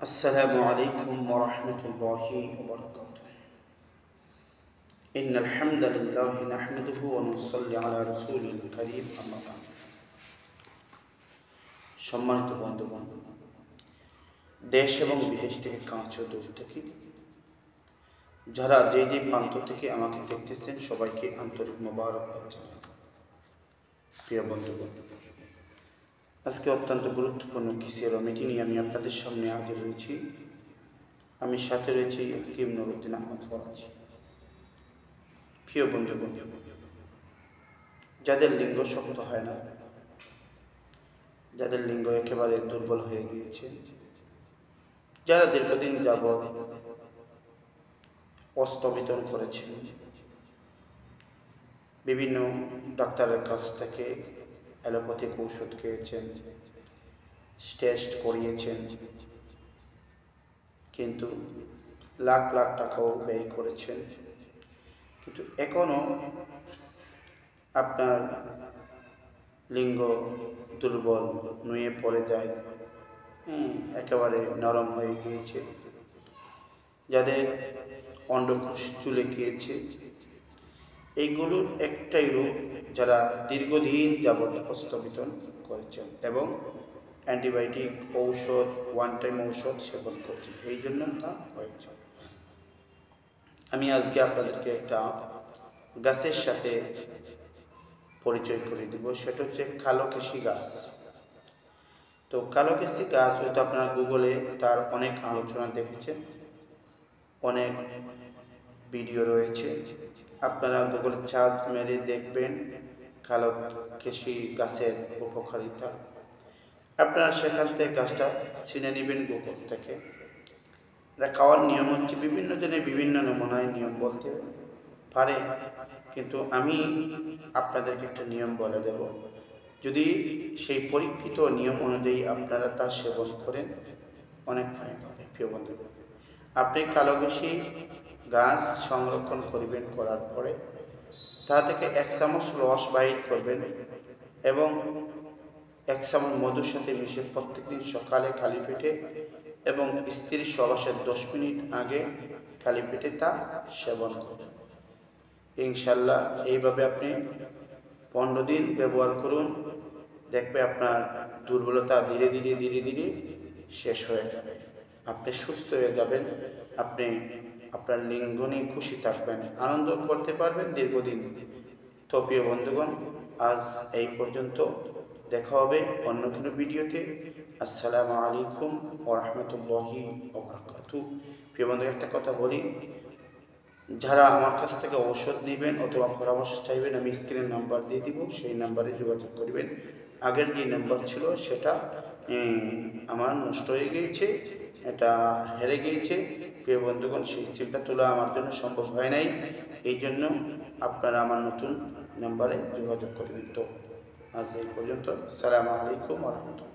السلام عليكم ورحمة الله وبركاته. إن الحمد لله نحمده ونصلي على رسوله الكريم أما بعد. সম্মানিত বন্ধুগণ, দেশ এবং বিদেশ থেকে কাছে ও দূর থেকে যারা যে যে প্রান্ত থেকে আমাকে দেখতেছেন সবাইকে আন্তরিক মোবারকবাদ জানাই। প্রিয় বন্ধুগণ, আজকে অত্যন্ত গুরুত্বপূর্ণ কিসের মিটিং নিয়ে আমি আপনাদের সামনে হাজির হয়েছি। আমি সাথে রয়েছি হাকিম নুরউদ্দিন আহমদ ফরাজি। প্রিয় বন্ধুগণ, যাদের লিঙ্গ শক্ত হয় না, যাদের লিঙ্গ একেবারে দুর্বল হয়ে গিয়েছে, যারা দীর্ঘদিন যাবৎ অস্তবিতন করেছেন, বিভিন্ন ডাক্তারের কাছ থেকে অ্যালোপ্যাথিক ঔষধ খেয়েছেন, টেস্ট করিয়েছেন, কিন্তু লাখ লাখ টাকাও ব্যয় করেছেন, কিন্তু এখনও আপনার লিঙ্গ দুর্বল, নুয়ে পড়ে যায়, একেবারে নরম হয়ে গিয়েছে, যাদের অন্ডকোষ চুলে গিয়েছে, এইগুলোর একটাই রোগ, যারা দীর্ঘদিন যাবৎ অস্তবিতন করেছেন এবং অ্যান্টিবায়োটিক ঔষধ, ওয়ান টাইম ঔষধ সেবন করছেন, এই জন্য তা হয়েছে। আমি আজকে আপনাদেরকে একটা গাছের সাথে পরিচয় করে দিব, সেটা হচ্ছে কালোকেশি গাছ। তো কালোকেশি গাছ হয়তো আপনারা গুগলে তার অনেক আলোচনা দেখেছেন, অনেক ভিডিও রয়েছে, আপনারা গুগলে সার্চ মেরে দেখবেন কালোকেশি গাছের উপকারিতা। আপনারা সেখান থেকে গাছটা চিনে নেবেন গুগল থেকে। এটা খাওয়ার নিয়ম হচ্ছে, বিভিন্ন জনের বিভিন্ন নমুনায় নিয়ম বলতে পারে, কিন্তু আমি আপনাদেরকে একটা নিয়ম বলে দেব। যদি সেই পরীক্ষিত নিয়ম অনুযায়ী আপনারা তা সেবন করেন, অনেক ফায়দা হবে। প্রিয় বন্ধু, আপনি কালোকেশি গাছ সংরক্ষণ করবেন, করার পরে তা থেকে 1 চামচ রস বাইর করবেন এবং 1 চামচ মধুর সাথে মিশিয়ে প্রত্যেকদিন সকালে খালি পেটে এবং স্ত্রীর সহবাসের 10 মিনিট আগে খালি পেটে তা সেবন করবেন। ইনশাল্লাহ এইভাবে আপনি 15 দিন ব্যবহার করুন, দেখবে আপনার দুর্বলতা ধীরে ধীরে ধীরে ধীরে শেষ হয়ে যাবে, আপনি সুস্থ হয়ে যাবেন, আপনি আপনার লিঙ্গ নিয়ে খুশি থাকবেন, আনন্দ করতে পারবেন দীর্ঘদিন। তো প্রিয় বন্ধুগণ, আজ এই পর্যন্ত, দেখা হবে অন্য কোনো ভিডিওতে। আসসালামু আলাইকুম ওয়া রাহমাতুল্লাহি ওয়া বারাকাতুহু। প্রিয় বন্ধু, একটা কথা বলি, যারা আমার কাছ থেকে ঔষধ নেবেন অথবা পরামর্শ চাইবেন, আমি স্ক্রিনের নাম্বার দিয়ে দিব, সেই নাম্বারে যোগাযোগ করবেন। আগের যে নাম্বার ছিল সেটা আমার নষ্ট হয়ে গিয়েছে, এটা হেরে গিয়েছে। প্রিয় বন্ধুগণ, সেই সিমটা তোলা আমার জন্য সম্ভব হয় নাই, এই জন্য আপনারা আমার নতুন নাম্বারে যোগাযোগ করবেন। তো আজ এই পর্যন্ত। আসসালামু আলাইকুম ওয়া রাহমাতুল্লাহ।